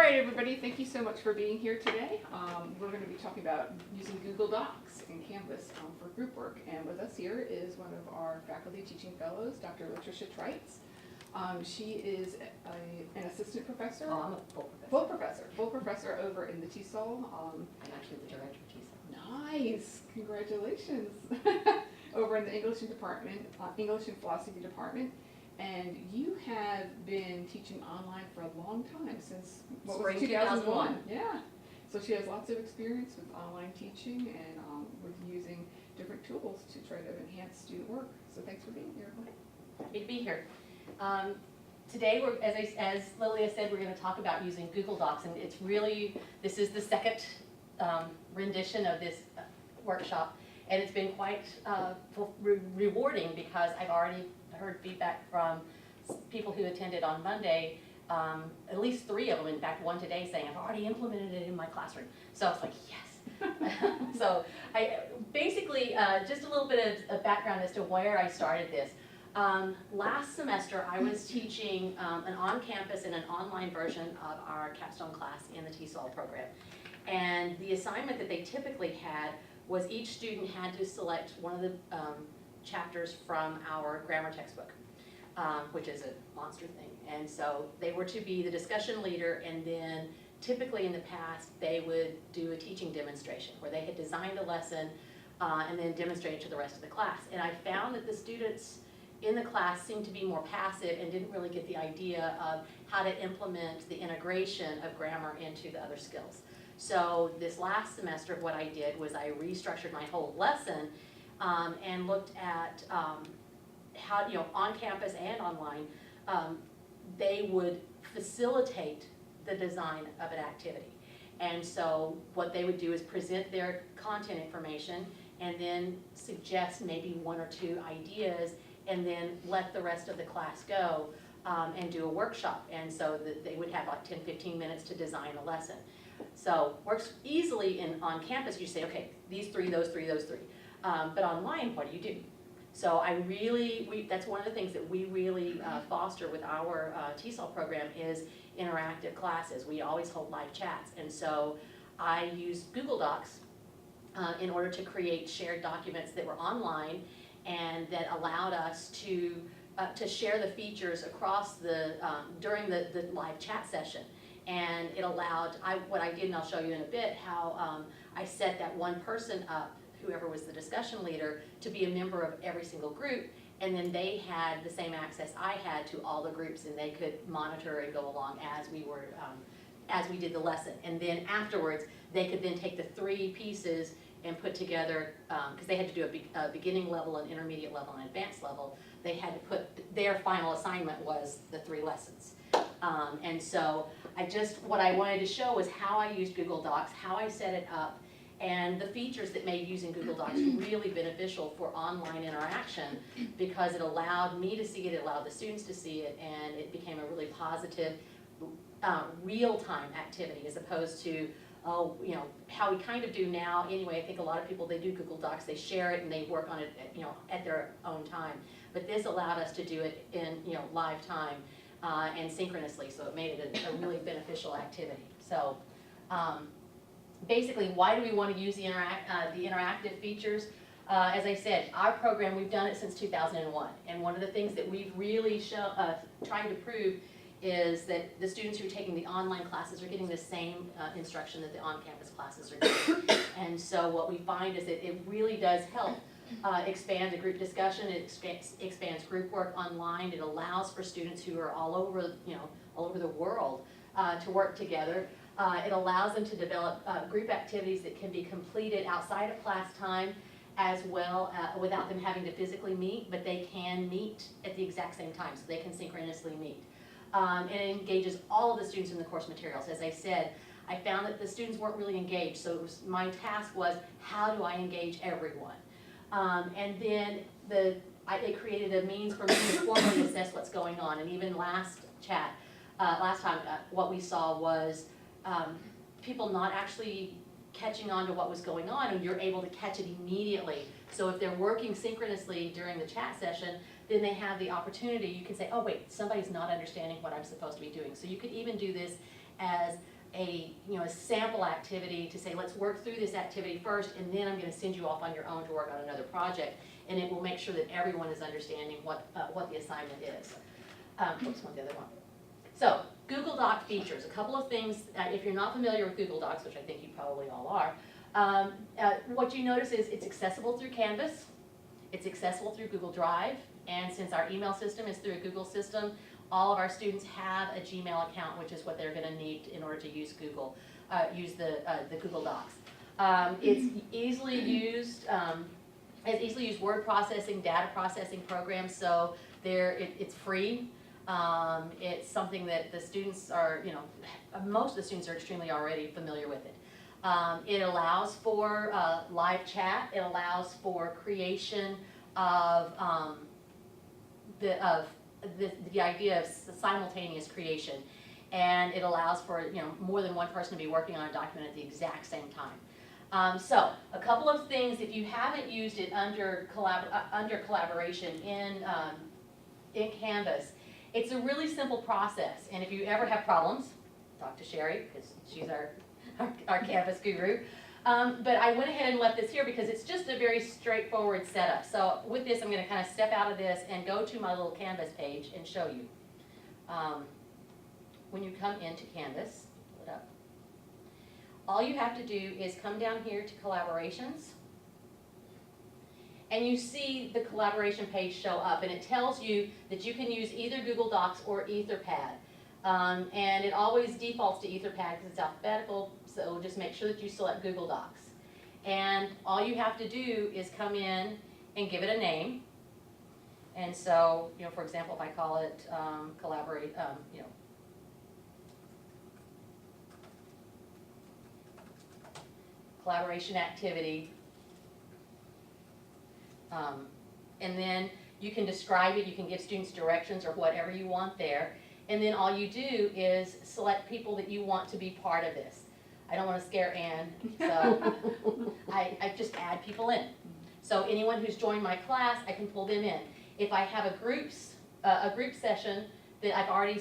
right, everybody, thank you so much for being here today. We're going to be talking about using Google Docs and Canvas for group work. And with us here is one of our faculty teaching fellows, Dr. Latricia Trites. She is an assistant professor. Oh, I'm a Full professor over in the TESOL. I'm actually the director of TESOL. Nice, congratulations. Over in the English and Philosophy department. And you have been teaching online for a long time, since what was it, 2001? Yeah. So she has lots of experience with online teaching and with using different tools to try to enhance student work. So thanks for being here. Happy to be here. Today, as Lilia said, we're going to talk about using Google Docs, and it's really, this is the second rendition of this workshop, and it's been quite rewarding because I've already heard feedback from people who attended on Monday, at least 3 of them, in fact one today, saying I've already implemented it in my classroom. So I was like, yes. So I basically, just a little bit of background as to where I started this. Last semester I was teaching an on-campus and an online version of our capstone class in the TESOL program. And the assignment that they typically had was each student had to select one of the chapters from our grammar textbook, which is a monster thing. And so they were to be the discussion leader, and then typically in the past they would do a teaching demonstration where they had designed a lesson and then demonstrated to the rest of the class. And I found that the students in the class seemed to be more passive and didn't really get the idea of how to implement the integration of grammar into the other skills. So this last semester what I did was I restructured my whole lesson and looked at how, on campus and online, they would facilitate the design of an activity. And so what they would do is present their content information and then suggest maybe 1 or 2 ideas, and then let the rest of the class go and do a workshop. And so they would have like 10-15 minutes to design a lesson. So works easily on campus. You say, okay, these 3, those 3, those 3. But online, what do you do? So that's one of the things that we really foster with our TESOL program is interactive classes. We always hold live chats. And so I used Google Docs in order to create shared documents that were online and that allowed us to share the features across during the live chat session. And it allowed, what I did, and I'll show you in a bit, how I set that one person up, whoever was the discussion leader, to be a member of every single group, and then they had the same access I had to all the groups, and they could monitor and go along as we did the lesson. And then afterwards, they could then take the 3 pieces and put together, because they had to do a beginning level, an intermediate level, and advanced level. They had to put, their final assignment was the 3 lessons. And so what I wanted to show was how I used Google Docs, how I set it up, and the features that made using Google Docs really beneficial for online interaction, because it allowed me to see it, it allowed the students to see it, and it became a really positive, real-time activity, as opposed to, how we kind of do now. Anyway, I think a lot of people, they do Google Docs, they share it, and they work on it, at their own time. But this allowed us to do it in, live time and synchronously, so it made it a really beneficial activity. So. Basically, why do we want to use the interactive features? As I said, our program, we've done it since 2001, and one of the things that we've really tried to prove is that the students who are taking the online classes are getting the same instruction that the on-campus classes are getting. And so what we find is that it really does help expand the group discussion. It expands group work online. It allows for students who are all over the world to work together. It allows them to develop group activities that can be completed outside of class time as well, without them having to physically meet, but they can meet at the exact same time, so they can synchronously meet. And it engages all of the students in the course materials. As I said, I found that the students weren't really engaged, so my task was, how do I engage everyone? And then they created a means for me to formally assess what's going on. And even last time, what we saw was people not actually catching on to what was going on, and you're able to catch it immediately. So if they're working synchronously during the chat session, then they have the opportunity, you can say, oh wait, somebody's not understanding what I'm supposed to be doing. So you could even do this as a sample activity to say, let's work through this activity first, and then I'm gonna send you off on your own to work on another project, and it will make sure that everyone is understanding what the assignment is. Oops, went the other one. So, Google Doc features, a couple of things, if you're not familiar with Google Docs, which I think you probably all are, what you notice is it's accessible through Canvas, it's accessible through Google Drive, and since our email system is through a Google system, all of our students have a Gmail account, which is what they're gonna need in order to use Google, use the Google Docs. It's easily used, has easily used word processing, data processing programs, so it's free. It's something that the students are, most of the students are extremely already familiar with it. It allows for live chat. It allows for creation of the idea of simultaneous creation, and it allows for more than one person to be working on a document at the exact same time. So a couple of things, if you haven't used it under collaboration in Canvas, it's a really simple process, and if you ever have problems, talk to Sherry, because she's our Canvas guru. But I went ahead and left this here because it's just a very straightforward setup. So with this, I'm going to kind of step out of this and go to my little Canvas page and show you. When you come into Canvas, pull it up, all you have to do is come down here to Collaborations, and you see the collaboration page show up, and it tells you that you can use either Google Docs or Etherpad. And it always defaults to Etherpad because it's alphabetical, so just make sure that you select Google Docs. And all you have to do is come in and give it a name. And so, for example, if I call it collaboration activity, and then you can describe it, you can give students directions or whatever you want there. And then all you do is select people that you want to be part of this. I don't want to scare Ann, so I just add people in. So anyone who's joined my class, I can pull them in. If I have a group session that I've already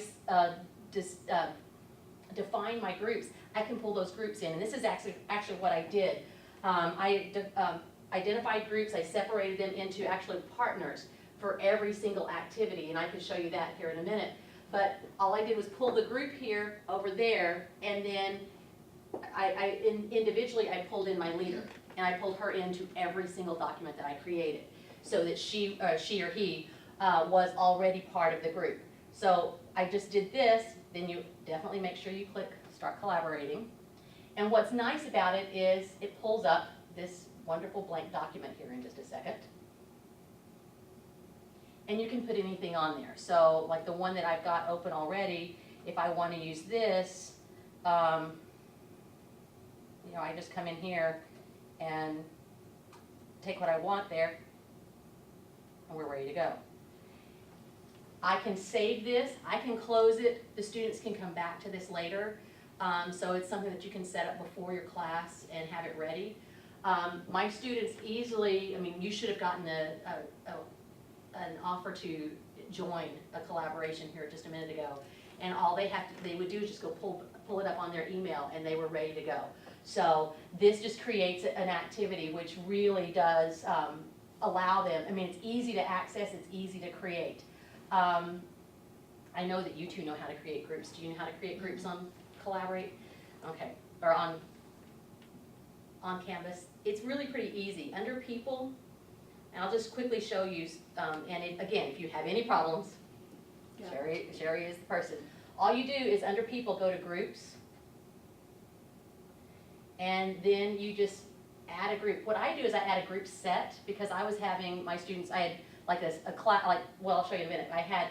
defined my groups, I can pull those groups in. And this is actually what I did. I identified groups, I separated them into actually partners for every single activity, and I can show you that here in a minute. But all I did was pull the group here over there, and then individually I pulled in my leader, and I pulled her into every single document that I created, so that she or he was already part of the group. So I just did this, then you definitely make sure you click Start Collaborating. And what's nice about it is it pulls up this wonderful blank document here in just a second. And you can put anything on there. So like the one that I've got open already, if I want to use this, I just come in here and take what I want there, and we're ready to go. I can save this, I can close it, the students can come back to this later. So it's something that you can set up before your class and have it ready. My students easily, you should have gotten an offer to join a collaboration here just a minute ago, and all they would do is just go pull it up on their email, and they were ready to go. So this just creates an activity which really does allow them. It's easy to access, it's easy to create. I know that you two know how to create groups. Do you know how to create groups on Collaborate? Okay, or on Canvas. It's really pretty easy. Under People, and I'll just quickly show you, again, if you have any problems, yeah. Sherry is the person. All you do is under People, go to Groups, and then you just add a group. What I do is I add a group set, because I was having my students, I had like a class, well, I'll show you in a minute. I had,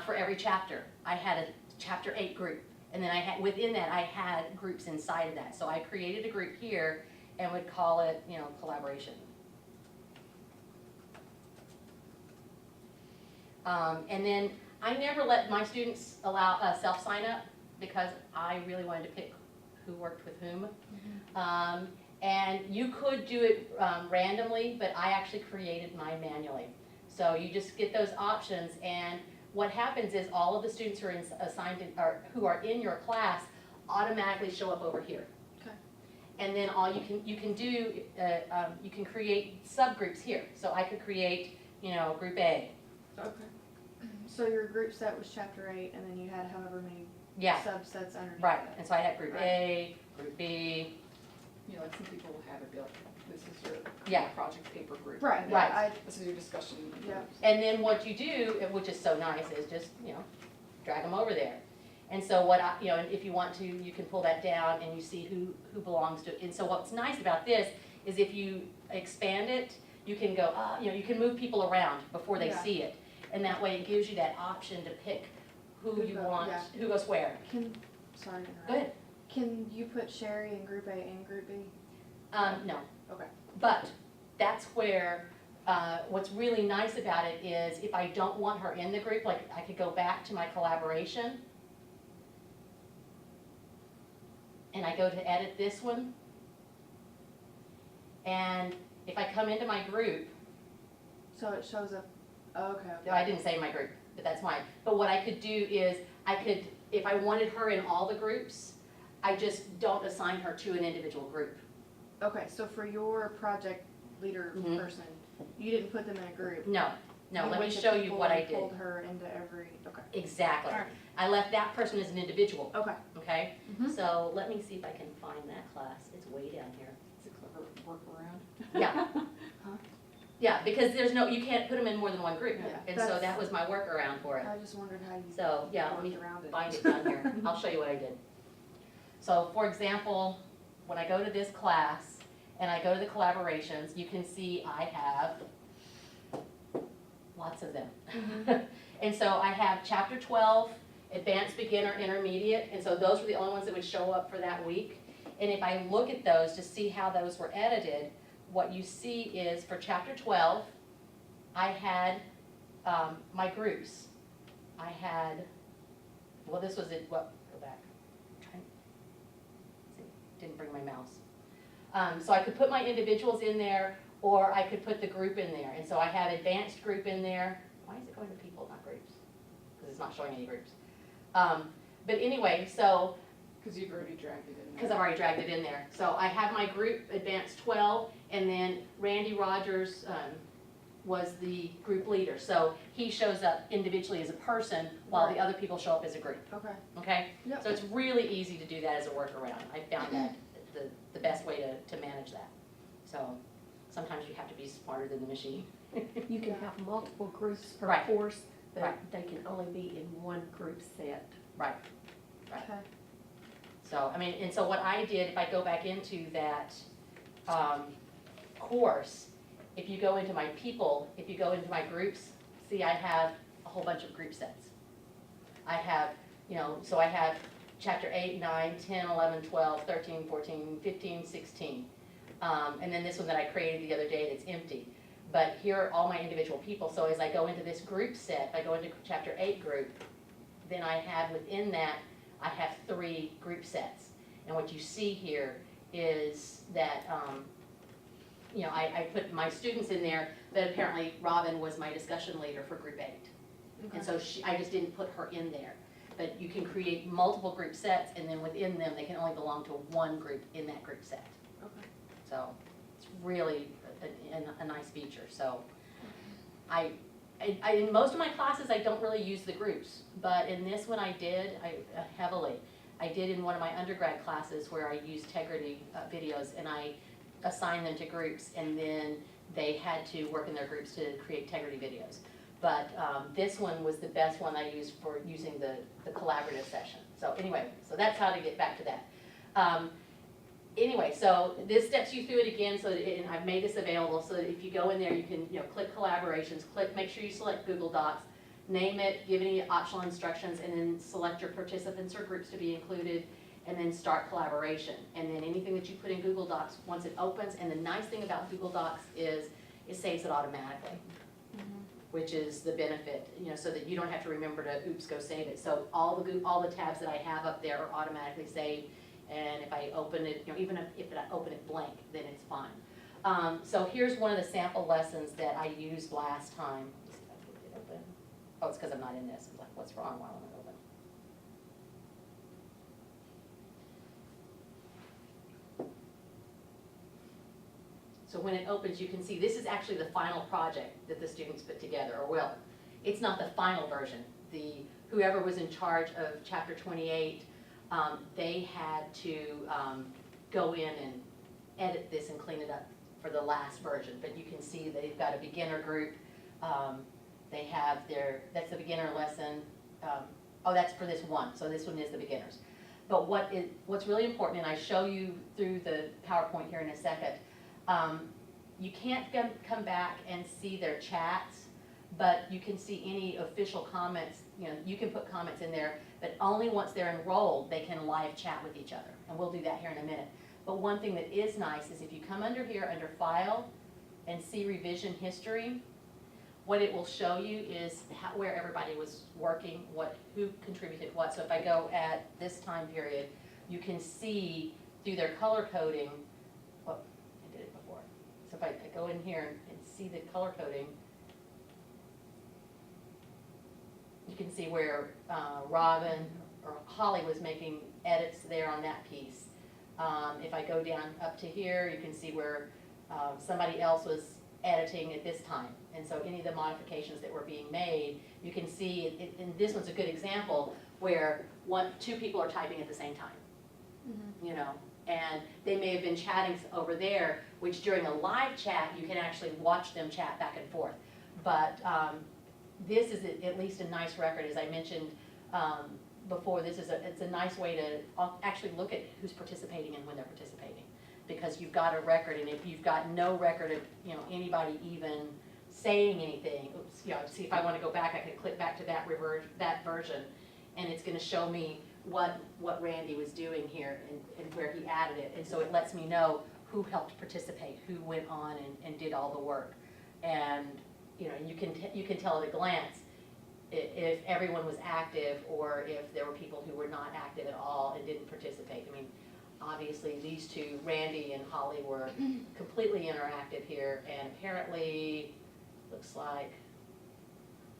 for every chapter, I had a chapter 8 group, and then within that I had groups inside of that. So I created a group here and would call it, collaboration. And then I never let my students allow self-sign up, because I really wanted to pick who worked with whom. Mm-hmm. And you could do it randomly, but I actually created mine manually. So you just get those options, and what happens is all of the students who are who are in your class automatically show up over here. Okay. And then all you can do, you can create subgroups here. So I could create, group A. Okay. So your group set was chapter 8, and then you had however many Yeah, subsets underneath right. that. And so I had group A, group B. Like some people will have it be like, this is your Yeah. project paper group. Right, And yeah, This is your discussion. Yeah. And then what you do, which is so nice, is just, drag them over there. And so what if you want to, you can pull that down and you see who belongs to it. And so what's nice about this is if you expand it, you can go, you can move people around before they Yeah. see it. And that way it gives you that option to pick who you want, who goes where. Sorry to interrupt. Go ahead. Can you put Sherry in group A and group B? No. Okay. But that's where, what's really nice about it is if I don't want her in the group, like I could go back to my collaboration and I go to edit this one. And if I come into my group, So it shows up, okay. no, I didn't say my group, but that's mine. But what I could do is I could, if I wanted her in all the groups, I just don't assign her to an individual group. Okay, so for your project leader Mhm. person, you didn't put them in a group? No, You let me went to show you people what I and did. pulled her into every, okay. Exactly. Alright. I left that person as an individual, Okay. okay? Mhm. So let me see if I can find that class. It's way down here. It's a clever workaround. Yeah. Yeah, because you can't put them in more than one group. Yeah, And so that's- that was my workaround for it. I just wondered how you So, yeah, let worked me around it. find it down here. I'll show you what I did. So, for example, when I go to this class and I go to the collaborations, you can see I have lots of them. Mhm. And so I have chapter 12, advanced, beginner, intermediate, and so those were the only ones that would show up for that week. And if I look at those to see how those were edited, what you see is for chapter 12, I had my groups. I had, well, this was it, go back. Didn't bring my mouse. So I could put my individuals in there, or I could put the group in there. And so I have advanced group in there. Why is it going to people, not groups? Because it's not showing any groups. But anyway, so, Because you've already dragged it in there. because I've already dragged it in there. So I have my group, advanced 12, and then Randy Rogers was the group leader. So he shows up individually as a person, while the Right. other people show up as a group, Okay. okay? Yep. So it's really easy to do that as a workaround. I found that the best way to manage that. So sometimes you have to be smarter than the machine. You can have multiple groups per Right. course, but Right. they can only be in one group set. Right. Okay. So, I mean, and so what I did, if I go back into that course, if you go into my people, if you go into my groups, see I have a whole bunch of group sets. I have, so I have chapter 8, 9, 10, 11, 12, 13, 14, 15, 16. And then this one that I created the other day that's empty. But here are all my individual people. So as I go into this group set, if I go into chapter 8 group, then I have within that, I have 3 group sets. And what you see here is that, I put my students in there, but apparently Robin was my discussion leader for group 8. And so I just didn't put her in there. But you can create multiple group sets, and then within them, they can only belong to one group in that group set. Okay. So it's really a nice feature. So in most of my classes, I don't really use the groups, but in this one I did, heavily. I did in one of my undergrad classes where I used Tegrity videos, and I assigned them to groups, and then they had to work in their groups to create Tegrity videos. But this one was the best one I used for using the collaborative session. So anyway, so that's how to get back to that. Anyway, so this steps you through it again, so that, and I've made this available so that if you go in there, you can click collaborations, make sure you select Google Docs, name it, give any optional instructions, and then select your participants or groups to be included, and then start collaboration. And then anything that you put in Google Docs, once it opens, and the nice thing about Google Docs is it saves it automatically, which is the benefit, so that you don't have to remember to, oops, go save it. So all the tabs that I have up there are automatically saved, and if I open it, even if I open it blank, then it's fine. So here's one of the sample lessons that I used last time. Let me see if I can get it open. Oh, it's because I'm not in this. I'm like, what's wrong? Why won't it So when it opens, you can see this is actually the final project that the students put together, or will. It's not the final version. Whoever was in charge of chapter 28, they had to go in and edit this and clean it up for the last version. But you can see they've got a beginner group. They have that's the beginner lesson. Oh, that's for this one, so this one is the beginners. But what's really important, and I show you through the PowerPoint here in a second, you can't come back and see their chats, but you can see any official comments. You can put comments in there, but only once they're enrolled, they can live chat with each other. And we'll do that here in a minute. But one thing that is nice is if you come under here, under File, and see Revision History, what it will show you is where everybody was working, who contributed what. So if I go at this time period, you can see through their color coding, I did it before. So if I go in here and see the color coding, you can see where Robin or Holly was making edits there on that piece. If I go down up to here, you can see where somebody else was editing at this time. And so any of the modifications that were being made, you can see, and this one's a good example, where two people are typing at the same time. And they may have been chatting over there, which during a live chat, you can actually watch them chat back and forth. But this is at least a nice record, as I mentioned before. It's a nice way to actually look at who's participating and when they're participating, because you've got a record. And if you've got no record of anybody even saying anything, see if I want to go back, I can click back to that version, and it's going to show me what Randy was doing here and where he added it. And so it lets me know who helped participate, who went on and did all the work. And you can tell at a glance if everyone was active or if there were people who were not active at all and didn't participate. I mean, obviously these two, Randy and Holly, were completely interactive here, and apparently looks like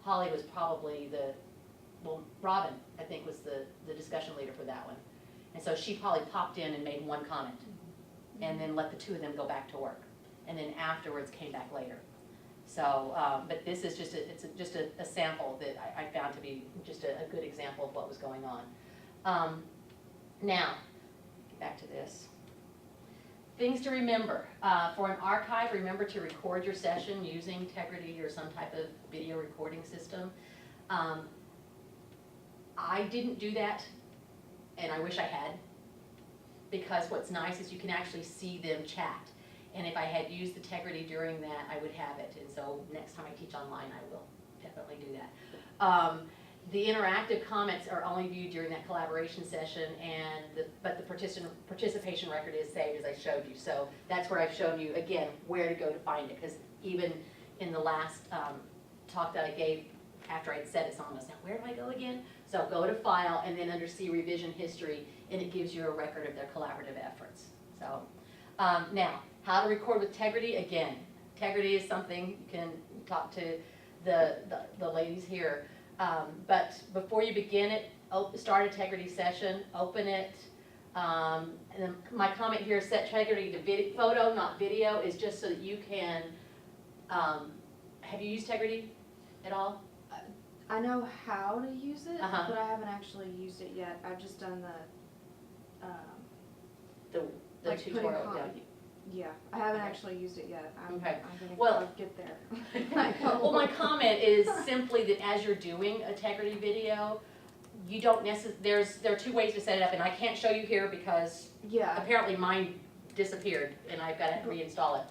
Holly was probably Robin, I think, was the discussion leader for that one. And so she probably popped in and made one comment and then let the two of them go back to work. And then afterwards came back later. So, but this is just a sample that I found to be just a good example of what was going on. Now, get back to this. Things to remember. For an archive, remember to record your session using Tegrity or some type of video recording system. I didn't do that, and I wish I had, because what's nice is you can actually see them chat. And if I had used the Tegrity during that, I would have it. And so next time I teach online, I will definitely do that. The interactive comments are only viewed during that collaboration session, but the participation record is saved, as I showed you. So that's where I've shown you, again, where to go to find it. Because even in the last talk that I gave after I'd said it, someone was, now where do I go again? So go to File, and then under See Revision History, and it gives you a record of their collaborative efforts. So now, how to record with Tegrity. Again, Tegrity is something you can talk to the ladies here. But before you begin it, start a Tegrity session, open it. And then my comment here, set Tegrity to photo, not video, is just so that you can, have you used Tegrity at all? I know how to use it, Uh-huh. but I haven't actually used it yet. I've just done The like tutorial, putting yeah, I haven't Okay. actually used it yet. I'm Okay. gonna Well- get there. Well, my comment is simply that as you're doing a Tegrity video, you don't there are two ways to set it up, and I can't show you here because Yeah. apparently mine disappeared and I've got to reinstall it.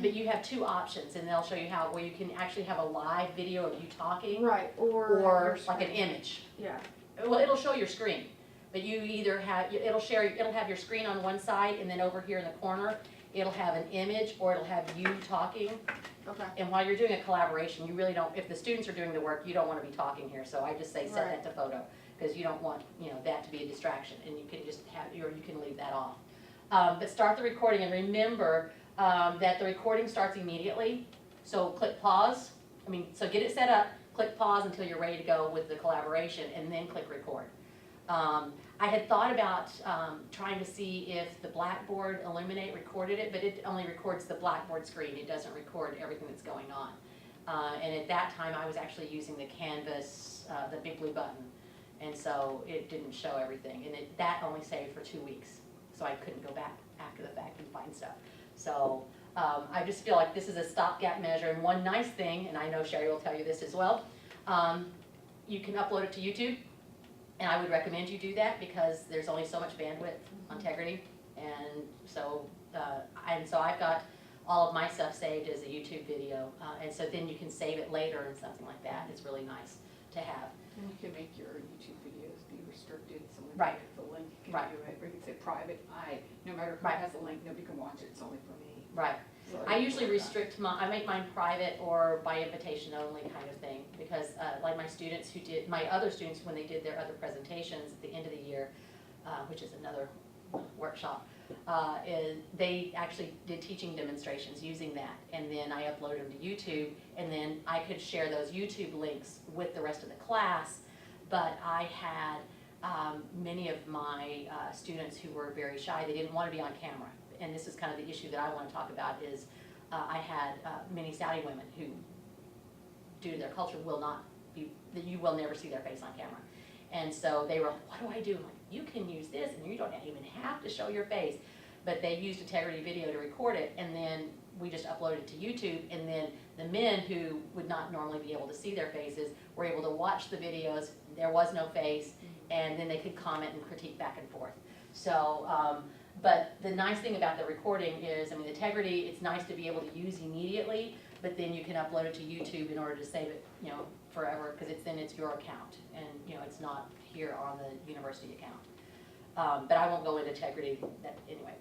But you have two options, and they'll show you where you can actually have a live video of you talking, Right, or or your like an screen. image. Yeah. Well, it'll show your screen, but you either it'll have your screen on one side, and then over here in the corner, it'll have an image, or it'll have you talking. Okay. And while you're doing a collaboration, you really don't, if the students are doing the work, you don't want to be talking here, so I just say set that to photo, because you don't want, that to be a distraction, and you can just or you can leave that off. But start the recording, and remember that the recording starts immediately, so click pause. So get it set up, click pause until you're ready to go with the collaboration, and then click record. I had thought about trying to see if the Blackboard Illuminate recorded it, but it only records the Blackboard screen. It doesn't record everything that's going on. And at that time, I was actually using the Canvas, the big blue button. And so it didn't show everything. And that only saved for 2 weeks. So I couldn't go back after the fact and find stuff. So I just feel like this is a stopgap measure. And one nice thing, and I know Sherry will tell you this as well, you can upload it to YouTube. And I would recommend you do that because there's only so much bandwidth on Tegrity. And so I've got all of my stuff saved as a YouTube video. And so then you can save it later and something like that. It's really nice to have. And you can make your YouTube videos be restricted, so when Right. you get the link, you can Right. do it, or you can say private, no matter who Right. has the link, nobody can watch it, it's only for me. Right. So I usually restrict I make mine private or by invitation only kind of thing, because like my other students, when they did their other presentations at the end of the year, which is another workshop, they actually did teaching demonstrations using that, and then I uploaded them to YouTube, and then I could share those YouTube links with the rest of the class, but I had many of my students who were very shy. They didn't want to be on camera. And this is kind of the issue that I want to talk about is I had many Saudi women who, due to their culture, you will never see their face on camera. And so they were, what do I do? I'm like, you can use this and you don't even have to show your face. But they used a Tegrity video to record it, and then we just uploaded it to YouTube, and then the men who would not normally be able to see their faces were able to watch the videos. There was no face, and then they could comment and critique back and forth. So, but the nice thing about the recording is, I mean, the Tegrity, it's nice to be able to use immediately, but then you can upload it to YouTube in order to save it, forever, because then it's your account, and, it's not here on the university account. But I won't go into Tegrity anyway.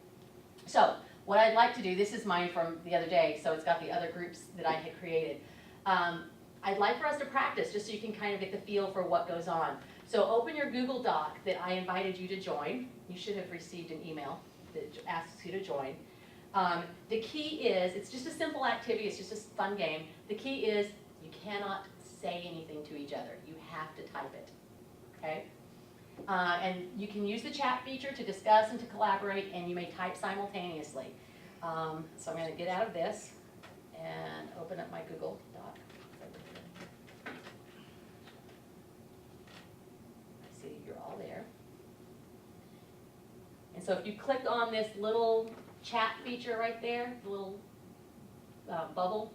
So, what I'd like to do, this is mine from the other day, so it's got the other groups that I had created. I'd like for us to practice, just so you can kind of get the feel for what goes on. So open your Google Doc that I invited you to join. You should have received an email that asks you to join. The key is, it's just a simple activity, it's just a fun game. The key is, you cannot say anything to each other. You have to type it, okay? And you can use the chat feature to discuss and to collaborate, and you may type simultaneously. So I'm going to get out of this and open up my Google Doc. I see you're all there. And so if you click on this little chat feature right there, the little bubble,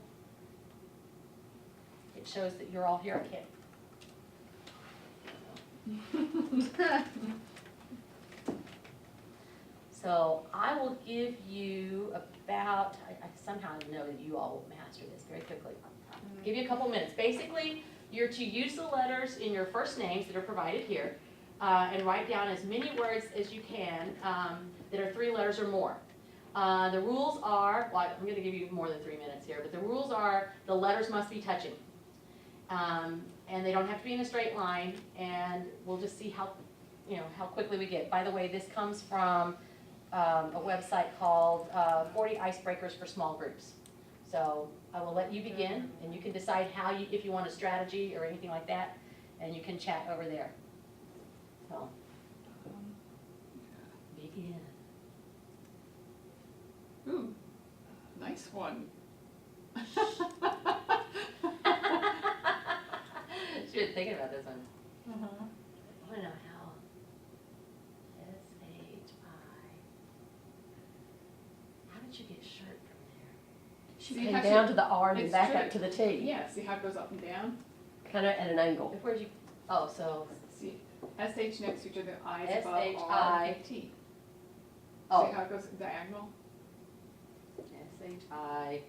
it shows that you're all here. Okay. So I will give you about, I somehow know that you all will master this very quickly. Give you a couple minutes. Basically, you're to use the letters in your first names that are provided here and write down as many words as you can that are 3 letters or more. The rules are, well, I'm going to give you more than 3 minutes here, but the rules are the letters must be touching. And they don't have to be in a straight line, and we'll just see how quickly we get. By the way, this comes from a website called 40 Icebreakers for Small Groups. So I will let you begin, and you can decide if you want a strategy or anything like that, and you can chat over there. So, begin. Ooh, nice one. She was thinking about this one. I want to know how. S-H-I. How did you get shirt from there? She See, came how down she- to the R and it's back true. up to the T. Yeah, see how it goes up and down? Kind of at an angle. Where'd you, oh, so, See, SH next to each other, I's above R, S-H-I. T. See oh, how it goes diagonal? S-H-I.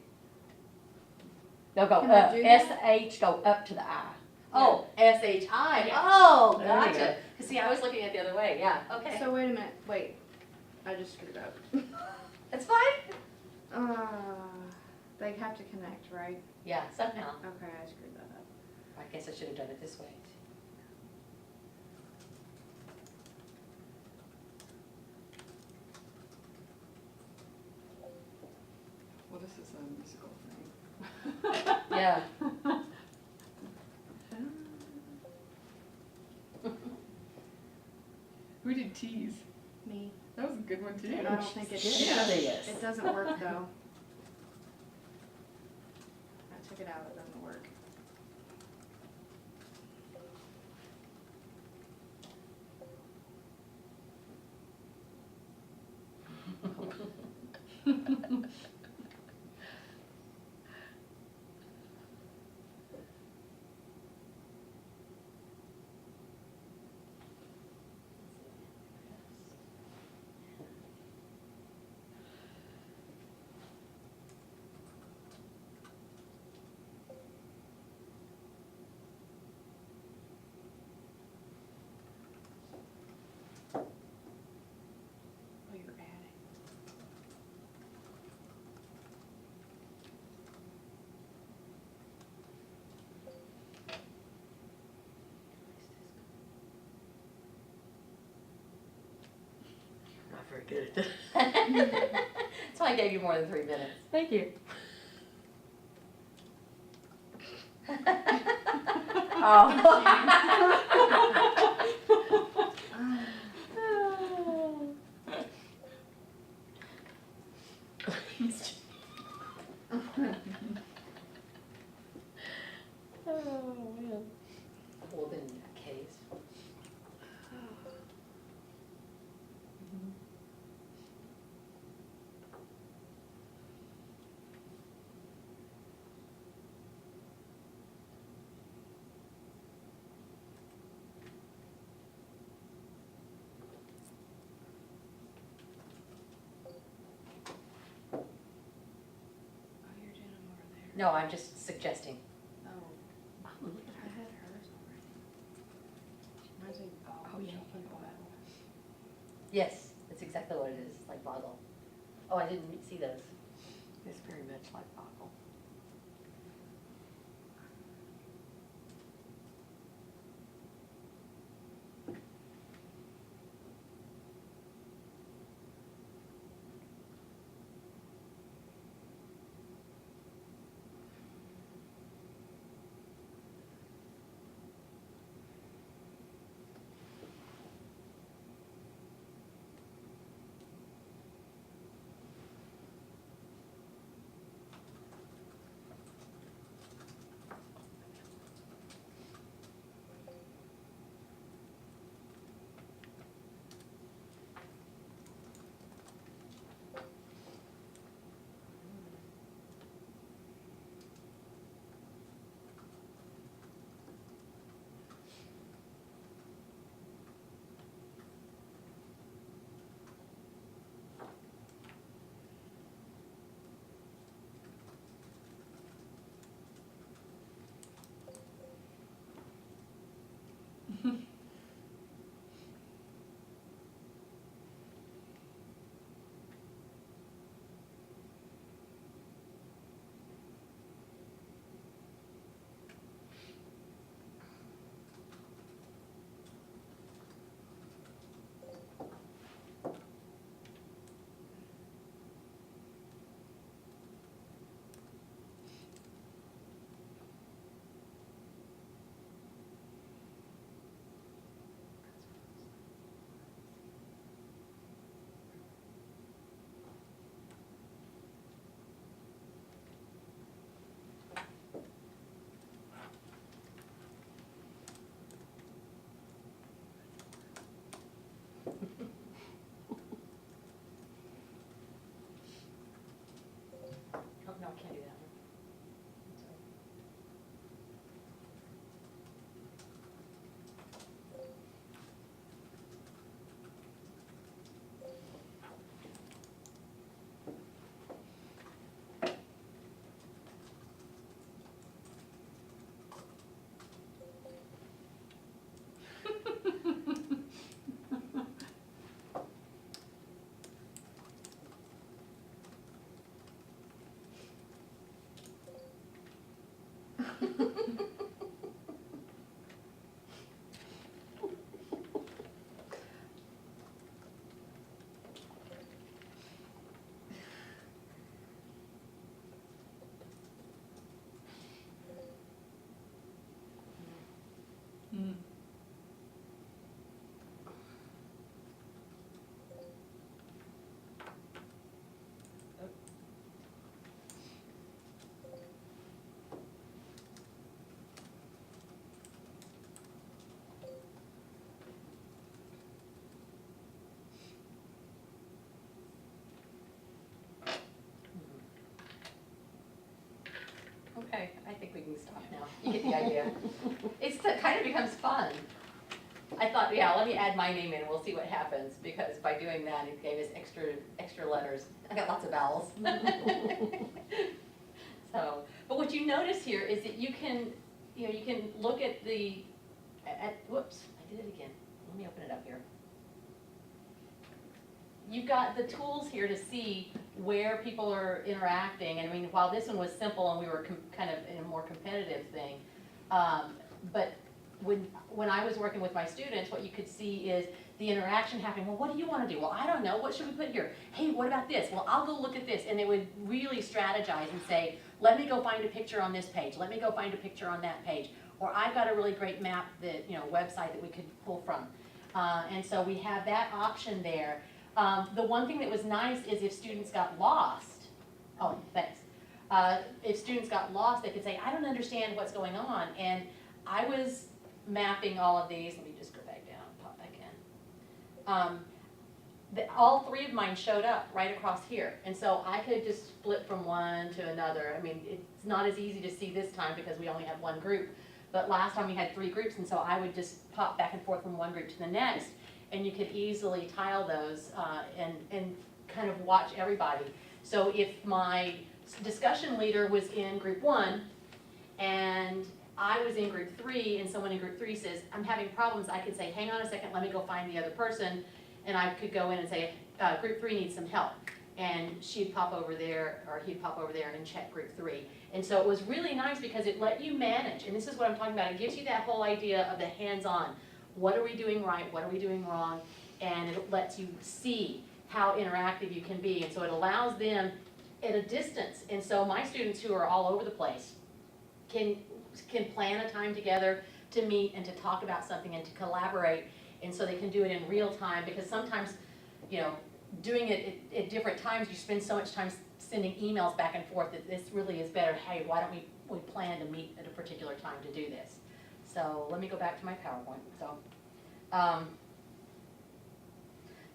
No, go Can I up. do that? S-H, go up to the I. Oh, S-H-I. Yeah. Oh, There you gotcha. Cause see, I was looking at the other way, yeah, okay. So wait a minute, wait. I just screwed up. That's fine. They have to connect, right? Yeah, somehow. Okay, I screwed that up. I guess I should have done it this way. Well, this is a musical thing. Yeah. tease? Me. That was a good one too. I don't think it, Serious. it doesn't work though. I took it out, it doesn't work. Oh, you're adding. I'm not very good at that. That's why I gave you more than 3 minutes. Thank you. Oh, man. Well, then in that case. Oh, you're doing them over there. No, I'm just suggesting. Oh, I had hers already. Mine's like, Oh, yeah. Yes, that's exactly what it is, like boggle. Oh, I didn't see those. It's very much like Boggle. stop now. You get the idea. It kind of becomes fun. I thought, yeah, let me add my name in, we'll see what happens, because by doing that, it gave us extra letters. I got lots of vowels. So, but what you notice here is that you can look at whoops, I did it again. Let me open it up here. You've got the tools here to see where people are interacting. And I mean, while this one was simple and we were kind of in a more competitive thing, but when I was working with my students, what you could see is the interaction happening. Well, what do you want to do? Well, I don't know. What should we put here? Hey, what about this? Well, I'll go look at this. And they would really strategize and say, let me go find a picture on this page. Let me go find a picture on that page. Or I've got a really great map that, website that we could pull from. And so we have that option there. The one thing that was nice is if students got lost, oh, thanks. If students got lost, they could say, I don't understand what's going on. And I was mapping all of these. Let me just go back down, pop back in. All three of mine showed up right across here. And so I could just flip from one to another. I mean, it's not as easy to see this time because we only had one group. But last time we had 3 groups, and so I would just pop back and forth from one group to the next. And you could easily tile those and kind of watch everybody. So if my discussion leader was in group 1 and I was in group 3 and someone in group 3 says, I'm having problems, I could say, hang on a second, let me go find the other person. And I could go in and say, group 3 needs some help. And she'd pop over there, or he'd pop over there and check group 3. And so it was really nice because it let you manage. And this is what I'm talking about. It gives you that whole idea of the hands-on. What are we doing right? What are we doing wrong? And it lets you see how interactive you can be. And so it allows them at a distance. And so my students who are all over the place can plan a time together to meet and to talk about something and to collaborate. And so they can do it in real time, because sometimes, doing it at different times, you spend so much time sending emails back and forth that this really is better. Hey, why don't we plan to meet at a particular time to do this? So let me go back to my PowerPoint.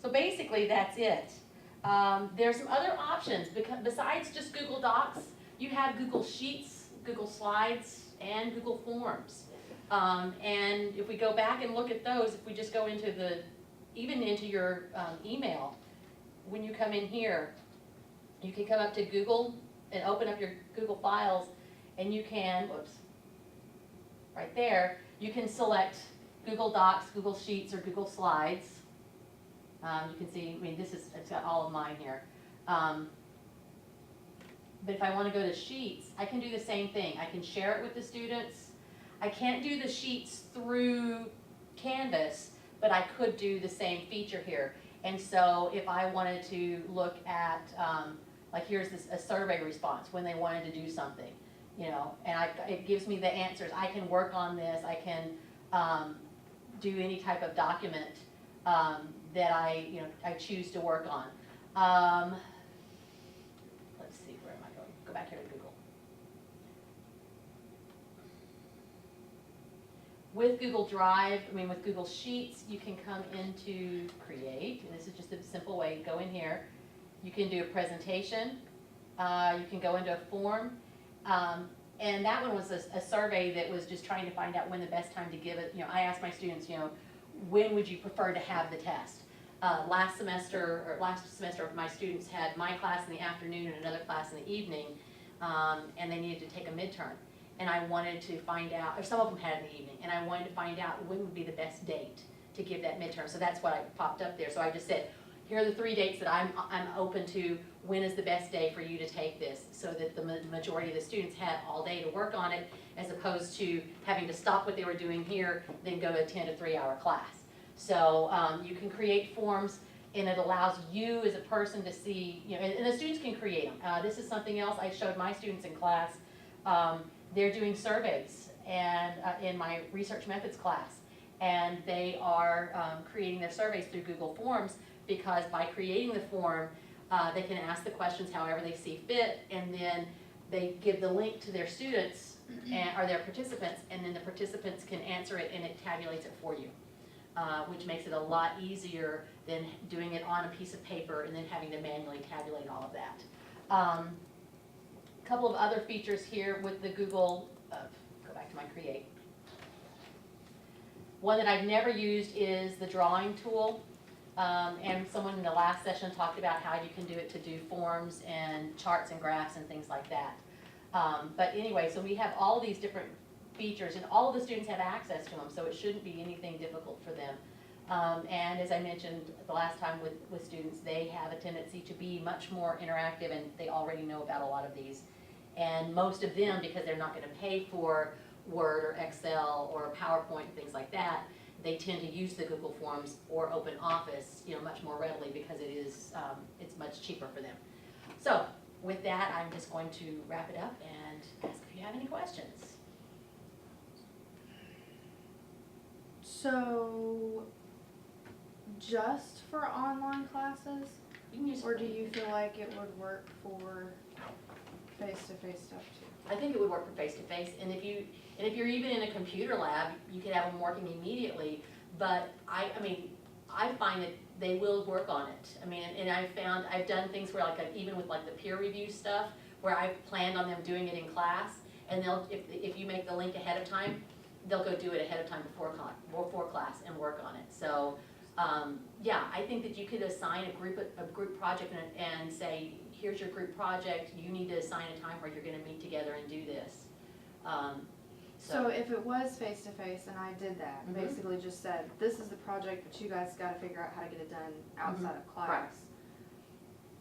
So basically that's it. There's some other options besides just Google Docs. You have Google Sheets, Google Slides, and Google Forms. And if we go back and look at those, if we just go into even into your email, when you come in here, you can come up to Google and open up your Google Files, and you can, right there, you can select Google Docs, Google Sheets, or Google Slides. You can see, it's got all of mine here. But if I want to go to Sheets, I can do the same thing. I can share it with the students. I can't do the Sheets through Canvas, but I could do the same feature here. And so if I wanted to look at, like here's a survey response when they wanted to do something, and it gives me the answers. I can work on this. I can do any type of document that I choose to work on. Let's see, where am I going? Go back here to Google. With Google Drive, with Google Sheets, you can come into Create, and this is just a simple way. Go in here. You can do a presentation. You can go into a form. And that one was a survey that was just trying to find out when the best time to give it. I asked my students, when would you prefer to have the test? Last semester, my students had my class in the afternoon and another class in the evening, and they needed to take a midterm. And I wanted to find out, or some of them had it in the evening, and I wanted to find out when would be the best date to give that midterm. So that's what I popped up there. So I just said, here are the 3 dates that I'm open to. When is the best day for you to take this? So that the majority of the students had all day to work on it, as opposed to having to stop what they were doing here, then go attend a 3-hour class. So you can create forms, and it allows you as a person to see, and the students can create them. This is something else I showed my students in class. They're doing surveys and in my research methods class, and they are creating their surveys through Google Forms, because by creating the form, they can ask the questions however they see fit, and then they give the link to their students or their participants, and then the participants can answer it, and it tabulates it for you, which makes it a lot easier than doing it on a piece of paper and then having to manually tabulate all of that. A couple of other features here with the Google go back to my create. One that I've never used is the drawing tool. And someone in the last session talked about how you can do it to do forms and charts and graphs and things like that. But anyway, so we have all these different features and all of the students have access to them, so it shouldn't be anything difficult for them. And as I mentioned the last time with students, they have a tendency to be much more interactive and they already know about a lot of these. And most of them, because they're not gonna pay for Word or Excel or PowerPoint and things like that, they tend to use the Google Forms or Open Office, much more readily because it is, it's much cheaper for them. So with that, I'm just going to wrap it up and ask if you have any questions. So, just for online classes, You can use it or for do you anything. feel like it would work for face-to-face stuff too? I think it would work for face-to-face, and if you're even in a computer lab, you could have them working immediately, but I find that they will work on it. And I've done things where even with the peer review stuff, where I've planned on them doing it in class, and if you make the link ahead of time, they'll go do it ahead of time before class and work on it. So, yeah, I think that you could assign a group project and say, here's your group project, you need to assign a time where you're gonna meet together and do this. So if it was face-to-face and I did that, Mhm. basically just said, this is the project, but you guys gotta figure out how to get it done outside of class.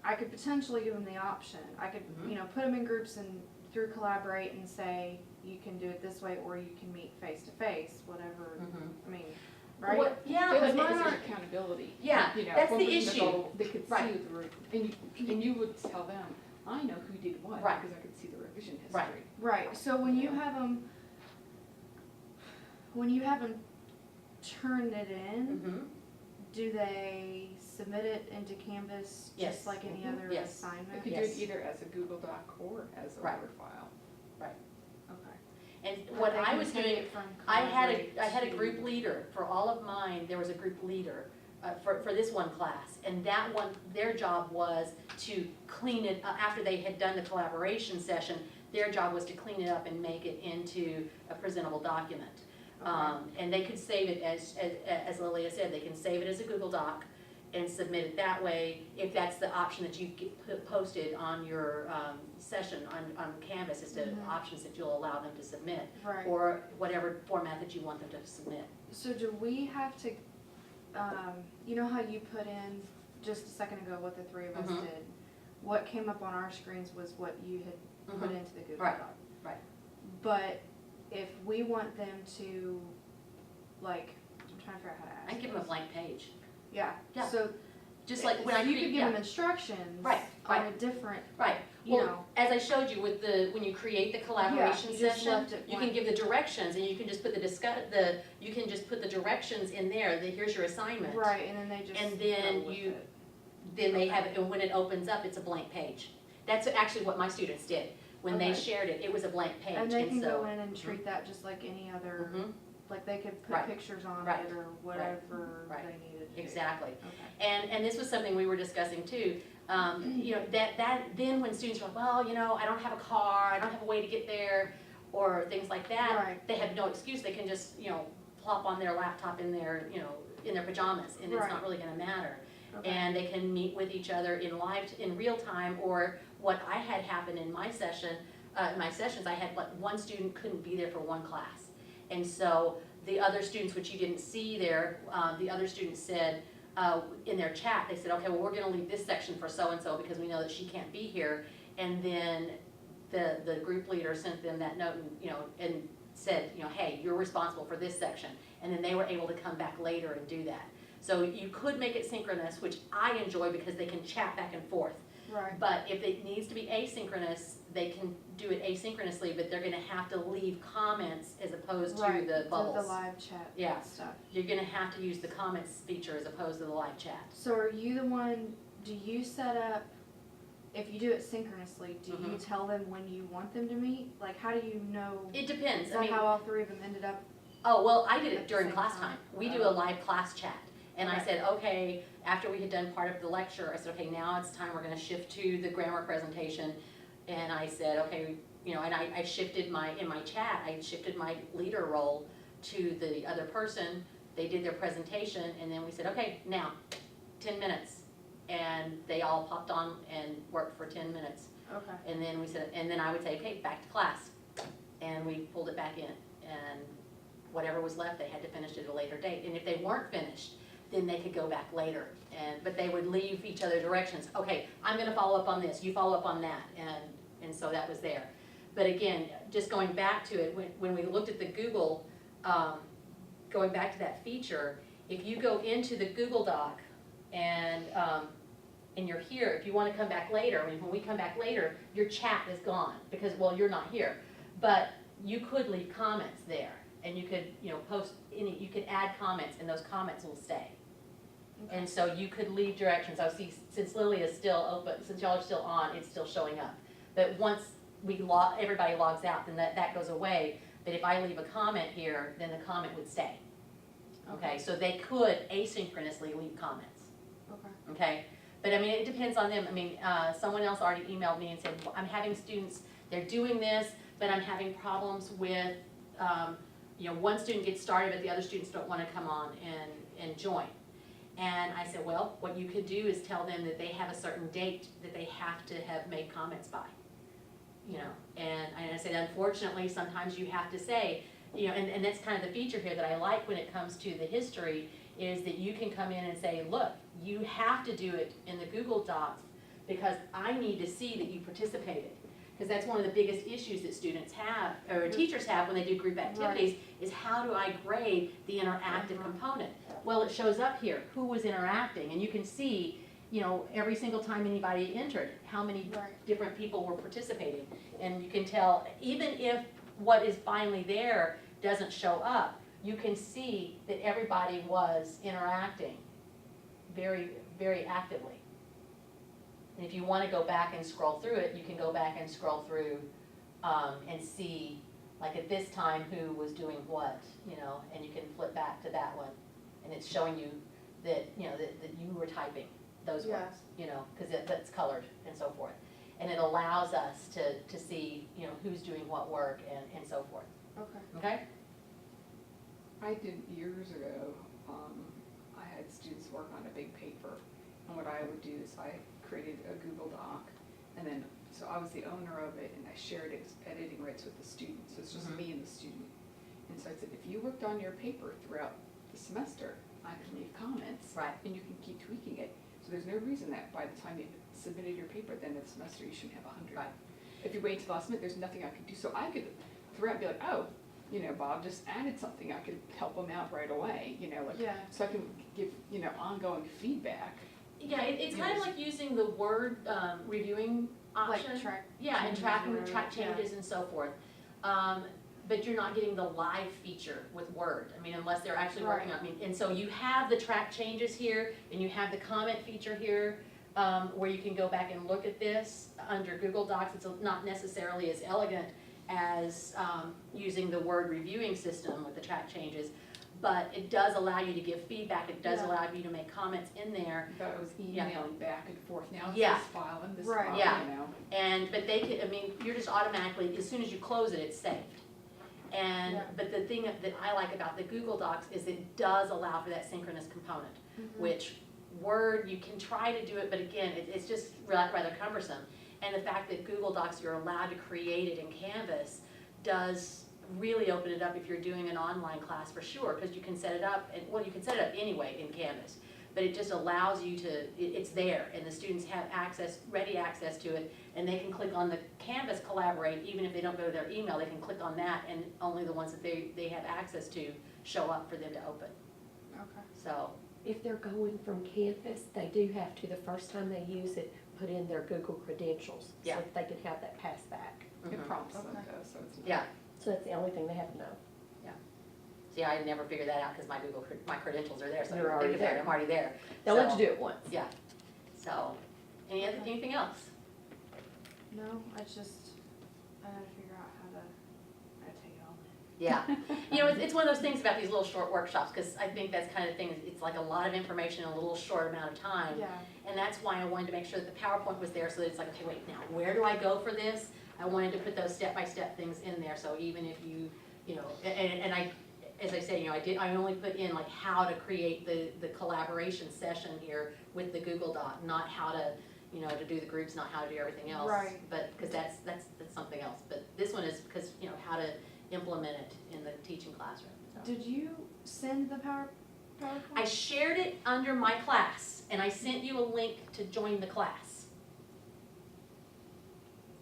I could potentially give them the option. I could, Mhm. put them in groups and through Collaborate and say, you can do it this way or you can meet face-to-face, whatever, right? Well, yeah, Because but mine it's- aren't accountability. Yeah, that's one the person does issue. all- They could see Right. the room, and you would tell them, I know who did what, Right. because I could see the revision history. Right. Right, so when you have them turn it in, Mhm. do they submit it into Canvas Yes. just like any Mhm. other Yes. You assignment? could do Yes. it either as a Google Doc or as a Right. Word file. Okay. And what They I can was take doing, it from I had Collaborate a to- group leader, for all of mine, there was a group leader for this one class. And that one, their job was to clean it, after they had done the collaboration session, their job was to clean it up and make it into a presentable document. And they could save it, as Lilia said, they can save it as a Google Doc and submit it that way, if that's the option that you get posted on your session on Canvas, as to Mhm. options that you'll allow them to submit, Right. or whatever format that you want them to submit. So do we have to, you know how you put in just a second ago what the three of us Mhm. did? What came up on our screens was what you had put Mhm. into the Google Right, Doc. right. But if we want them to, I'm trying to figure out how to ask I give them a this. blank page, Yeah, Yeah. so. just like when I You create, could give them instructions. Right, On right. a different, right. you Well, know, as I showed you with when you create the collaboration you just session, left it you can blank. give the directions and you can just put you can just put the directions in there, here's your assignment. right, and then they just And then go with you- it. Then they have it, and when it opens up, it's a blank page. That's actually what my students did. When they Okay. shared it, it was a blank page, And they can so. go in and treat that just like any other, Mhm, like they could put Right. pictures on Right. it or whatever Right. they needed to do. exactly. Okay. And this was something we were discussing too. Then when students were like, well, I don't have a car, I don't have a way to get there, or things like that, Right. they have no excuse, they can just, plop on their laptop in their, in their pajamas, and it's Right. not really gonna matter. Okay. And they can meet with each other in real time, or what I had happen in my sessions, I had one student couldn't be there for one class. And so the other students, which you didn't see there, the other students said, in their chat, they said, okay, well, we're gonna leave this section for so-and-so because we know that she can't be here. And then the group leader sent them that note and said, hey, you're responsible for this section. And then they were able to come back later and do that. So you could make it synchronous, which I enjoy because they can chat back and forth. Right. But if it needs to be asynchronous, they can do it asynchronously, but they're gonna have to leave comments as opposed to Right, the bubbles. The live chat Yeah. stuff. You're gonna have to use the comments feature as opposed to the live chat. So are you the one, do you set up, if you do it synchronously, do you Mhm. tell them when you want them to meet? Like, how do you know? It depends, Is I that mean, how all three of them ended up? oh, well, I did At it the during same class time. time. We do a live class chat. And I Okay. said, okay, after we had done part of the lecture, I said, okay, now it's time, we're gonna shift to the grammar presentation. And I said, okay, you know, and I shifted in my chat, I shifted my leader role to the other person. They did their presentation, and then we said, okay, now, 10 minutes. And they all popped on and worked for 10 minutes. Okay. And then we said, and then I would say, okay, back to class. And we pulled it back in, and whatever was left, they had to finish at a later date. And if they weren't finished, then they could go back later. But they would leave each other directions. Okay, I'm gonna follow up on this, you follow up on that, and so that was there. But again, just going back to it, when we looked at the Google, going back to that feature, if you go into the Google Doc and you're here, if you wanna come back later, I mean, when we come back later, your chat is gone, because, well, you're not here. But you could leave comments there, and you could, you know, post any, you could add comments, and those comments will stay. Okay. And so you could leave directions. I see, since Lily is still open, since y'all are still on, it's still showing up. But once everybody logs out, then that goes away. But if I leave a comment here, then the comment would stay. Okay, so they could asynchronously leave comments, Okay. okay? But I mean, it depends on them. I mean, someone else already emailed me and said, well, I'm having students, they're doing this, but I'm having problems with, you know, one student gets started, but the other students don't want to come on and join. And I said, well, what you could do is tell them that they have a certain date that they have to have made comments by. You know, and I said, unfortunately, sometimes you have to say, you know, and that's kind of the feature here that I like when it comes to the history, is that you can come in and say, look, you have to do it in the Google Docs because I need to see that you participated. Because that's one of the biggest issues that students have, or teachers have when they do group activities, is how do I grade the interactive component? Well, it shows up here, who was interacting, and you can see, you know, every single time anybody entered, how many different people were participating. And you can tell, even if what is finally there doesn't show up, you can see that everybody was interacting very, very actively. And if you want to go back and scroll through it, you can go back and scroll through and see, like at this time, who was doing what, you know, and you can flip back to that one. And it's showing you that, you know, that you were typing those words, you know, because that's colored and so forth. And it allows us to see, you know, who's doing what work and so forth. Okay. Okay? I did years ago, I had students work on a big paper, and what I would do is I created a Google Doc, and then, so I was the owner of it, and I shared it as editing rights with the student, so it's just me and the student. And so I said, if you worked on your paper throughout the semester, I can leave comments. Right. And you can keep tweaking it. So there's no reason that by the time you submitted your paper at the end of the semester, you shouldn't have 100. Right. If you wait till the last minute, there's nothing I could do. So I could throughout be like, oh, you know, Bob just added something, I could help them out right away, you know, like, so I can give, you know, ongoing feedback. Yeah, it's kind of like using the Word reviewing option. Like track. Yeah, and tracking changes or- track changes and so forth. But you're not getting the live feature with Word. I mean, unless they're actually working on, I mean, and so you have the track changes here, and you have the comment feature here, where you can go back and look at this under Google Docs. It's not necessarily as elegant as using the Word reviewing system with the track changes, but it does allow you to give feedback. It does allow you to make comments in there. I thought it was emailing back and forth. Now it's Yeah. this file and this Right. file, Yeah. you know. And, but they can, I mean, you're just automatically, as soon as you close it, it's saved. And, but the thing that I like about the Google Docs is it does allow for that synchronous component, which Word, you can try to do it, but again, it's just rather cumbersome. And the fact that Google Docs, you're allowed to create it in Canvas, does really open it up if you're doing an online class for sure, because you can set it up, and well, you can set it up anyway in Canvas, but it just allows you to, it's there, and the students have access, ready access to it, and they can click on the Canvas Collaborate, even if they don't go to their email, they can click on that, and only the ones that they have access to show up for them to open. Okay. So, If they're going from Canvas, they do have to, the first time they use it, put in their Google credentials. Yeah. So that they can have that passed back. It prompts them Okay. though, so it's not. yeah. So that's the only thing they have to know. See, I never figured that out because my credentials are there, so I You're don't already think of that. there. I'm already there. They'll let So, you do it once. Yeah. So, anything else? No, I just, I gotta figure out how to take it all Yeah, you know, it's one of those things about these little short workshops, because I think that's kind of the thing, it's like a lot of information in a little short amount of time. Yeah. And that's why I wanted to make sure that the PowerPoint was there, so that it's like, okay, wait, now, where do I go for this? I wanted to put those step-by-step things in there, so even if you know, and I, as I said, you know, I only put in like how to create the collaboration session here with the Google Doc, not how to, you know, to do the groups, not how to do everything else. Right. But, because that's something else, but this one is because, you know, how to implement it in the teaching classroom. So. Did you send the PowerPoint? I shared it under my class, and I sent you a link to join the class.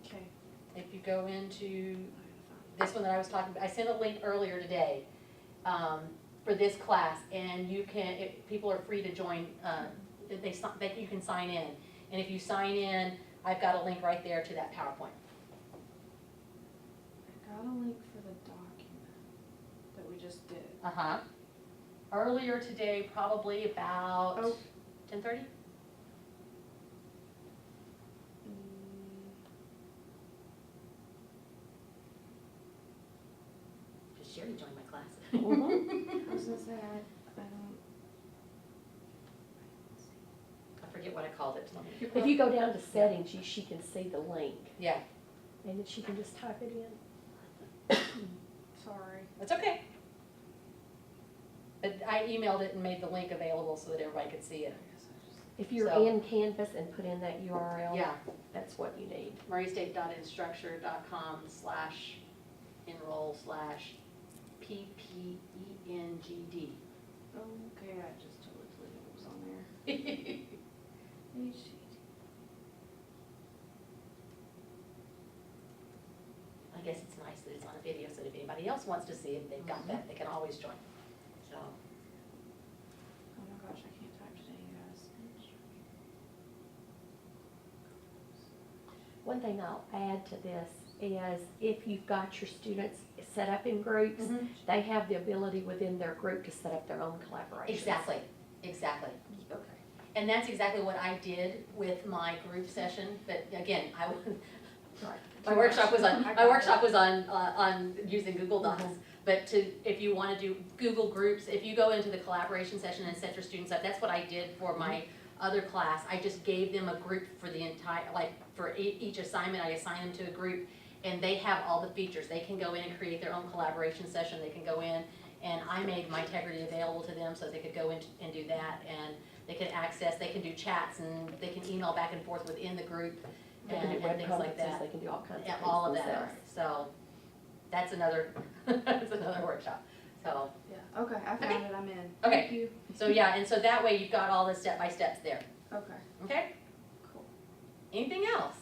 Okay. If you go into this one that I was talking about, I sent a link earlier today for this class, and you can, people are free to join, you can sign in. And if you sign in, I've got a link right there to that PowerPoint. I got a link for the document that we just did. Uh-huh. Earlier today, probably about Oh. 10:30? Because Sherry joined my class. I was gonna say, I don't. I forget what I called it. Let me- If you go down to settings, she can see the link, Yeah, and then she can just type it in. Sorry. that's okay. But I emailed it and made the link available so that everybody could see it. If you're So- in Canvas and put in that URL, Yeah, that's what you need. murraystate.instructure.com/enroll/PPENGD. Okay, I just totally forgot what was on there. I guess it's nice that it's on a video, so if anybody else wants to see it, they've got that, they can always join. So, Oh my gosh, I can't type today, you guys. One thing I'll add to this is if you've got your students set up in groups, they have the ability within their group to set up their own collaborations. exactly. Okay. And that's exactly what I did with my group session, but again, Right. my workshop was on, I my got workshop was on using Google Docs. Mhm. But if you wanna do Google Groups, if you go into the collaboration session and set your students up, that's what I did for my other class. I just gave them a group for the entire, like, for each assignment, I assigned them to a group, and they have all the features. They can go in and create their own collaboration session, they can go in, and I made my Tegrity available to them so they could go in and do that, and they can access, they can do chats, and they can email back and forth within the group, They can do and web things like conferences, that. they can do all kinds of Yeah, things all of that, themselves. so, that's another, that's another workshop, so. Yeah, okay, I Okay. found it, I'm in. Okay. Thank you. So, yeah, and so that way you've got all the step-by-steps there, Okay, okay? cool. Anything else?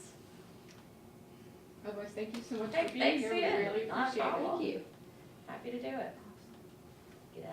Otherwise, thank you so much Okay, for being thanks here, we again. really Not a appreciate it. problem. Thank you. Happy to do it. Get out.